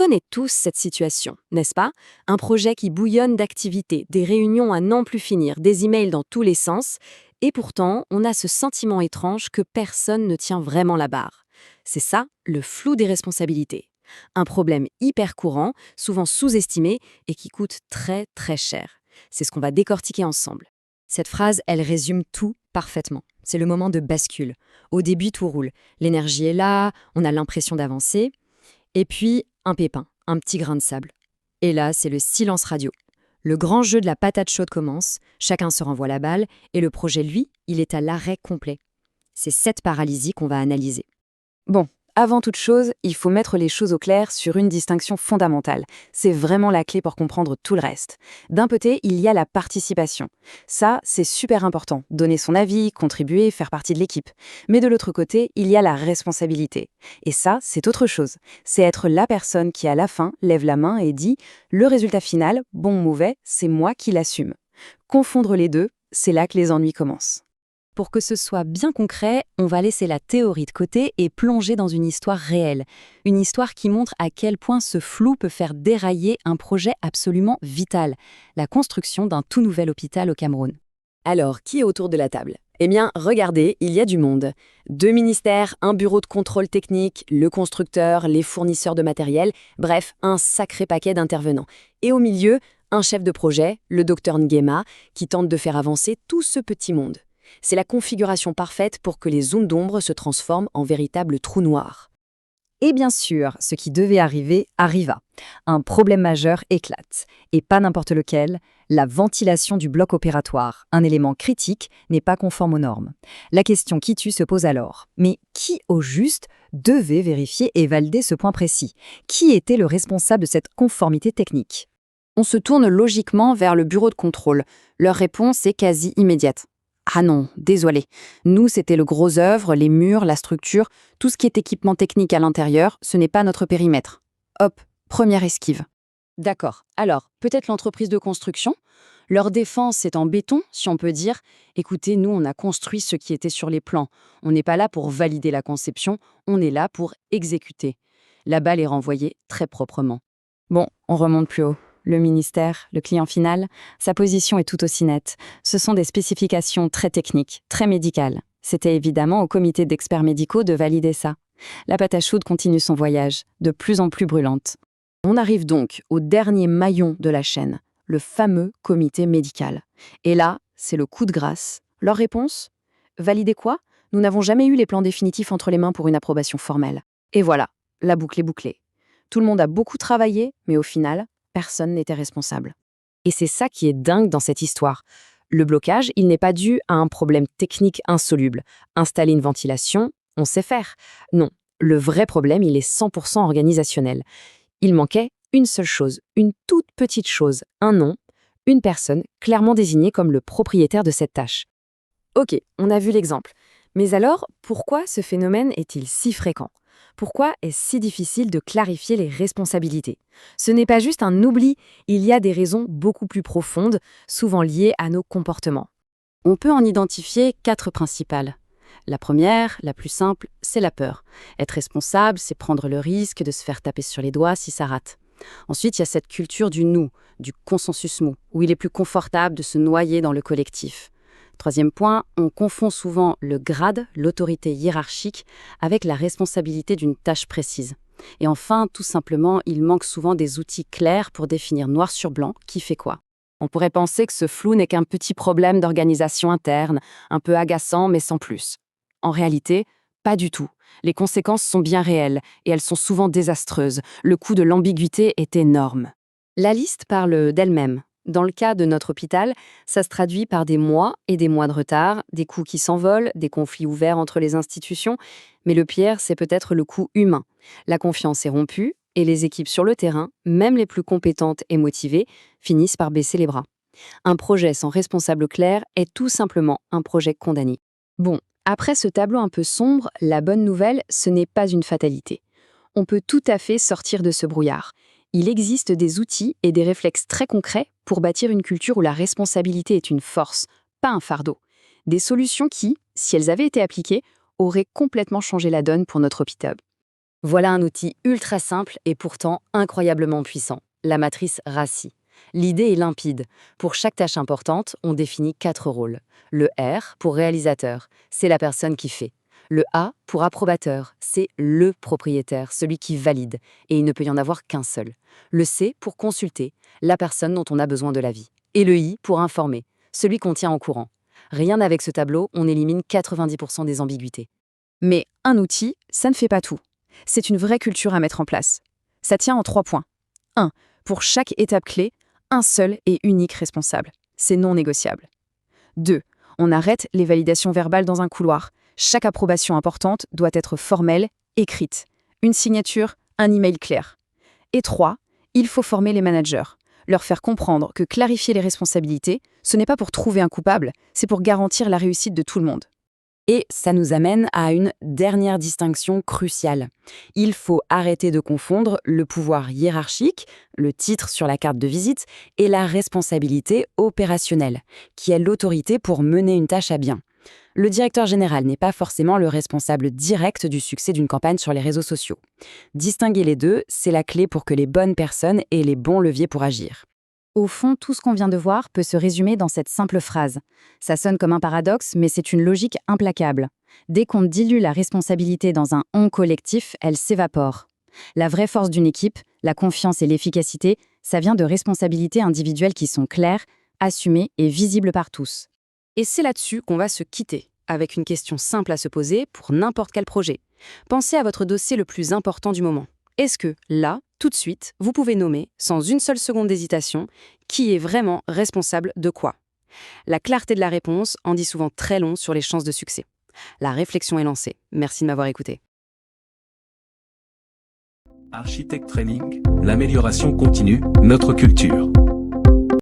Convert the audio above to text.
connaît tous cette situation, n'est-ce pas? Un projet qui bouillonne d'activités, des réunions à n'en plus finir, des emails dans tous les sens, et pourtant, on a ce sentiment étrange que personne ne tient vraiment la barre. C'est ça, le flou des responsabilités. Un problème hyper courant, souvent sous-estimé et qui coûte très très cher. C'est ce qu'on va décortiquer ensemble. Cette phrase, elle résume tout parfaitement. C'est le moment de bascule. Au début, tout roule. L'énergie est là, on a l'impression d'avancer. Et puis, un pépin, un petit grain de sable. Et là, c'est le silence radio. Le grand jeu de la patate chaude commence, chacun se renvoie la balle, et le projet, lui, il est à l'arrêt complet. C'est cette paralysie qu'on va analyser. Bon, avant toute chose, il faut mettre les choses au clair sur une distinction fondamentale. C'est vraiment la clé pour comprendre tout le reste. D'un côté, il y a la participation. Ça, c'est super important. Donner son avis, contribuer, faire partie de l'équipe. Mais de l'autre côté, il y a la responsabilité. Et ça, c'est autre chose. C'est être la personne qui, à la fin, lève la main et dit « Le résultat final, bon ou mauvais, c'est moi qui l'assume ». Confondre les deux, c'est là que les ennuis commencent. Pour que ce soit bien concret, on va laisser la théorie de côté et plonger dans une histoire réelle. Une histoire qui montre à quel point ce flou peut faire dérailler un projet absolument vital, la construction d'un tout nouvel hôpital au Cameroun. Alors, qui est autour de la table? Eh bien, regardez, il y a du monde. 2 ministères, un bureau de contrôle technique, le constructeur, les fournisseurs de matériel, bref, un sacré paquet d'intervenants. Et au milieu, un chef de projet, le docteur Nguema, qui tente de faire avancer tout ce petit monde. C'est la configuration parfaite pour que les zones d'ombre se transforment en véritables trous noirs. Et bien sûr, ce qui devait arriver arriva. Un problème majeur éclate. Et pas n'importe lequel, la ventilation du bloc opératoire, un élément critique, n'est pas conforme aux normes. La question qui tue se pose alors. Mais qui, au juste, devait vérifier et valider ce point précis? Qui était le responsable de cette conformité technique? On se tourne logiquement vers le bureau de contrôle. Leur réponse est quasi immédiate. Ah non, désolé. Nous, c'était le gros œuvre, les murs, la structure, tout ce qui est équipement technique à l'intérieur, ce n'est pas notre périmètre. Hop, première esquive. D'accord. Alors, peut-être l'entreprise de construction? Leur défense est en béton, si on peut dire. Écoutez, nous, on a construit ce qui était sur les plans. On n'est pas là pour valider la conception, on est là pour exécuter. La balle est renvoyée très proprement. Bon, on remonte plus haut. Le ministère, le client final, sa position est tout aussi nette. Ce sont des spécifications très techniques, très médicales. C'était évidemment au comité d'experts médicaux de valider ça. La patate chaude continue son voyage, de plus en plus brûlante. On arrive donc au dernier maillon de la chaîne, le fameux comité médical. Et là, c'est le coup de grâce. Leur réponse? Valider quoi? Nous n'avons jamais eu les plans définitifs entre les mains pour une approbation formelle. Et voilà, la boucle est bouclée. Tout le monde a beaucoup travaillé, mais au final, personne n'était responsable. Et c'est ça qui est dingue dans cette histoire. Le blocage, il n'est pas dû à un problème technique insoluble. Installer une ventilation, on sait faire. Non, le vrai problème, il est 100% organisationnel. Il manquait une seule chose, une toute petite chose, un nom, une personne clairement désignée comme le propriétaire de cette tâche. Ok, on a vu l'exemple. Mais alors, pourquoi ce phénomène est-il si fréquent? Pourquoi est-ce si difficile de clarifier les responsabilités? Ce n'est pas juste un oubli, il y a des raisons beaucoup plus profondes, souvent liées à nos comportements. On peut en identifier 4 principales. La première, la plus simple, c'est la peur. Être responsable, c'est prendre le risque de se faire taper sur les doigts si ça rate. Ensuite, il y a cette culture du nous, du consensus mou, où il est plus confortable de se noyer dans le collectif. Troisième point, on confond souvent le grade, l'autorité hiérarchique, avec la responsabilité d'une tâche précise. Et enfin, tout simplement, il manque souvent des outils clairs pour définir noir sur blanc qui fait quoi. On pourrait penser que ce flou n'est qu'un petit problème d'organisation interne, un peu agaçant mais sans plus. En réalité, pas du tout. Les conséquences sont bien réelles et elles sont souvent désastreuses. Le coût de l'ambiguïté est énorme. La liste parle d'elle-même. Dans le cas de notre hôpital, ça se traduit par des mois et des mois de retard, des coûts qui s'envolent, des conflits ouverts entre les institutions. Mais le pire, c'est peut-être le coût humain. La confiance est rompue et les équipes sur le terrain, même les plus compétentes et motivées, finissent par baisser les bras. Un projet sans responsable clair est tout simplement un projet condamné. Bon, après ce tableau un peu sombre, la bonne nouvelle, ce n'est pas une fatalité. On peut tout à fait sortir de ce brouillard. Il existe des outils et des réflexes très concrets pour bâtir une culture où la responsabilité est une force, pas un fardeau. Des solutions qui, si elles avaient été appliquées, auraient complètement changé la donne pour notre hôpital. Voilà un outil ultra simple et pourtant incroyablement puissant, la matrice RACI. L'idée est limpide. Pour chaque tâche importante, on définit 4 rôles. Le R pour réalisateur, c'est la personne qui fait. Le A pour approbateur, c'est le propriétaire, celui qui valide, et il ne peut y en avoir qu'un seul. Le C pour consulter, la personne dont on a besoin de l'avis. Et le I pour informer, celui qu'on tient au courant. Rien avec ce tableau, on élimine 90% des ambiguïtés. Mais un outil, ça ne fait pas tout. C'est une vraie culture à mettre en place. Ça tient en 3 points. 1. Pour chaque étape clé, un seul et unique responsable. C'est non négociable. 2. On arrête les validations verbales dans un couloir. Chaque approbation importante doit être formelle, écrite. Une signature, un email clair. Et 3. Il faut former les managers. Leur faire comprendre que clarifier les responsabilités, ce n'est pas pour trouver un coupable, c'est pour garantir la réussite de tout le monde. Et ça nous amène à une dernière distinction cruciale. Il faut arrêter de confondre le pouvoir hiérarchique, le titre sur la carte de visite, et la responsabilité opérationnelle, qui est l'autorité pour mener une tâche à bien. Le directeur général n'est pas forcément le responsable direct du succès d'une campagne sur les réseaux sociaux. Distinguer les deux, c'est la clé pour que les bonnes personnes aient les bons leviers pour agir. Au fond, tout ce qu'on vient de voir peut se résumer dans cette simple phrase. Ça sonne comme un paradoxe, mais c'est une logique implacable. Dès qu'on dilue la responsabilité dans un « on » collectif, elle s'évapore. La vraie force d'une équipe, la confiance et l'efficacité, ça vient de responsabilités individuelles qui sont claires, assumées et visibles par tous. Et c'est là-dessus qu'on va se quitter, avec une question simple à se poser pour n'importe quel projet. Pensez à votre dossier le plus important du moment. Est-ce que, là, tout de suite, vous pouvez nommer, sans une seule seconde d'hésitation, qui est vraiment responsable de quoi? La clarté de la réponse en dit souvent très long sur les chances de succès. La réflexion est lancée. Merci de m'avoir écouté. Architect Training, l'amélioration continue, notre culture.